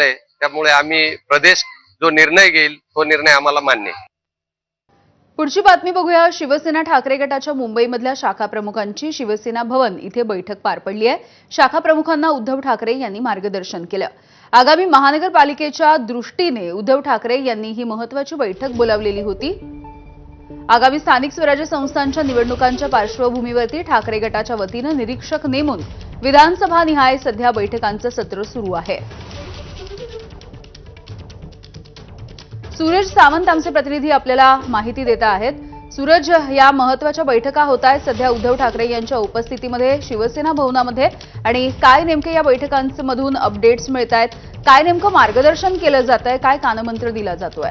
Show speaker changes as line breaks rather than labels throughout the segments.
त्यामुळे आम्ही प्रदेश जो निर्णय घेईल तो निर्णय आम्हाला मान्य आहे।
पुढची बातमी बघूया। शिवसेना ठाकरे गटाच्या मुंबईमधल्या शाखा प्रमुखांची शिवसेना भवन इथे बैठक पार पडली आहे। शाखा प्रमुखांना उद्धव ठाकरे यांनी मार्गदर्शन केलं। आगामी महानगरपालिकेच्या दृष्टीने उद्धव ठाकरे यांनी ही महत्त्वाची बैठक बोलावलेली होती। आगामी स्थानिक स्वराज्य संस्थांच्या निवडणुकांच्या पार्श्वभूमीवरती ठाकरे गटाच्या वतीनं निरीक्षक नेमून विधानसभा निहाय सध्या बैठकांचं सत्र सुरू आहे। सूरज सावंत आमचे प्रतिनिधी आपल्याला माहिती देत आहेत। सूरज, या महत्त्वाच्या बैठका होत आहेत सध्या उद्धव ठाकरे यांच्या उपस्थितीमध्ये शिवसेना भवनामध्ये, आणि काय नेमके या बैठकांमधून अपडेट्स मिळत आहेत, काय नेमकं मार्गदर्शन केलं जात आहे, काय कानमंत्र दिला जातोय?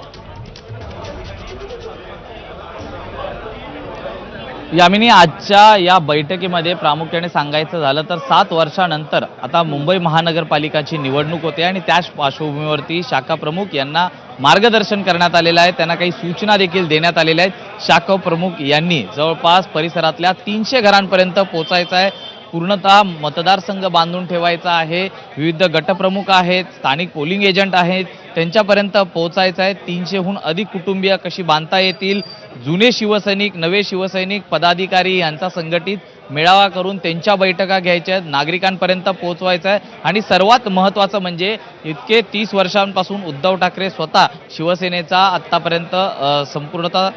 यामिनी, आजच्या या बैठकीमध्ये प्रामुख्याने सांगायचं झालं तर 7 वर्षानंतर आता मुंबई महानगरपालिकाची निवडणूक होते आणि त्याच पार्श्वभूमीवरती शाखा प्रमुख यांना मार्गदर्शन करण्यात आलेलं आहे। त्यांना काही सूचना देखील देण्यात आलेल्या आहेत। शाखा प्रमुख यांनी जवळपास परिसरातल्या 300 घरांपर्यंत पोहोचायचं आहे। पूर्णतः मतदारसंघ बांधून ठेवायचा आहे। विविध गटप्रमुख आहेत, स्थानिक पोलिंग एजंट आहेत, त्यांच्यापर्यंत पोहोचायचं आहे। 300हून अधिक कुटुंबीय कशी बांधता येतील, जुने शिवसैनिक, नवे शिवसैनिक, पदाधिकारी यांचा संघटित मेळावा करून त्यांच्या बैठका घ्यायच्या आहेत, नागरिकांपर्यंत पोहोचवायचं आहे। आणि सर्वात महत्त्वाचं म्हणजे इतके 30 वर्षांपासून उद्धव ठाकरे स्वतः शिवसेनेचा आत्तापर्यंत संपूर्णतः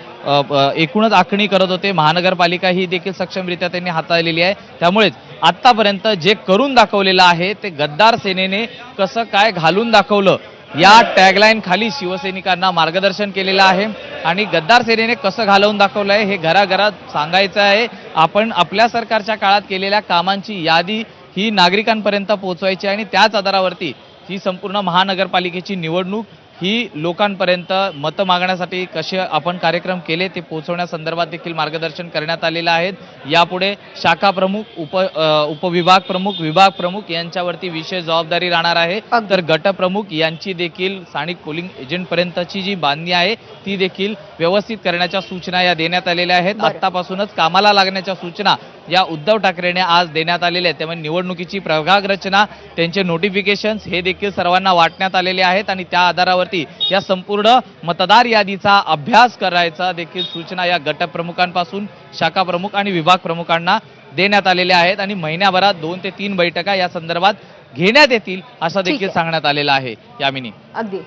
एकूणच आखणी करत होते। महानगरपालिका ही देखील सक्षमरित्या त्यांनी हाताळलेली आहे। त्यामुळेच आत्तापर्यंत जे करून दाखवलेलं आहे ते गद्दार सेनेने कसं काय घालून दाखवलं या टॅगलाईन खाली शिवसैनिकांना मार्गदर्शन केलेलं आहे। आणि गद्दार सेनेने कसं घालवून दाखवलं आहे हे घराघरात सांगायचं आहे। आपण आपल्या सरकारच्या काळात केलेल्या कामांची यादी ही नागरिकांपर्यंत पोहोचवायची आणि त्याच आधारावरती ही संपूर्ण महानगरपालिकेची निवडणूक ही लोकांपर्यंत मतं मागण्यासाठी कसे आपण कार्यक्रम केले ते पोहोचवण्यासंदर्भात देखील मार्गदर्शन करण्यात आलेलं आहे। यापुढे शाखा प्रमुख, उपविभाग प्रमुख, विभाग प्रमुख यांच्यावरती विशेष जबाबदारी राहणार आहे। तर गटप्रमुख यांची देखील स्थानिक पोलिंग एजंटपर्यंतची जी बांधणी आहे ती देखील व्यवस्थित करण्याच्या सूचना या देण्यात आलेल्या आहेत। आत्तापासूनच कामाला लागण्याच्या सूचना या उद्धव ठाकरेंनी आज देण्यात आलेल्या आहेत। त्यामुळे निवडणुकीची प्रभाग रचना, त्यांचे नोटिफिकेशन्स हे देखील सर्वांना वाटण्यात आलेले आहेत आणि त्या आधारावरती या संपूर्ण मतदार यादीचा अभ्यास करायचा देखील सूचना या गटप्रमुखांपासून शाखा प्रमुख आणि विभाग प्रमुखांना देण्यात आलेल्या आहेत। आणि महिन्याभरात 2 ते 3 बैठका या संदर्भात घेण्यात येतील असं देखील सांगण्यात आलेलं आहे। यामिनी,
अगदी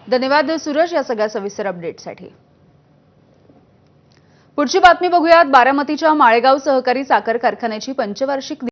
धन्यवाद सूरज या सगळ्या सविस्तर अपडेटसाठी। पुढची बातमी बघूयात। बारामतीच्या माळेगाव सहकारी साखर कारखान्याची पंचवार्षिक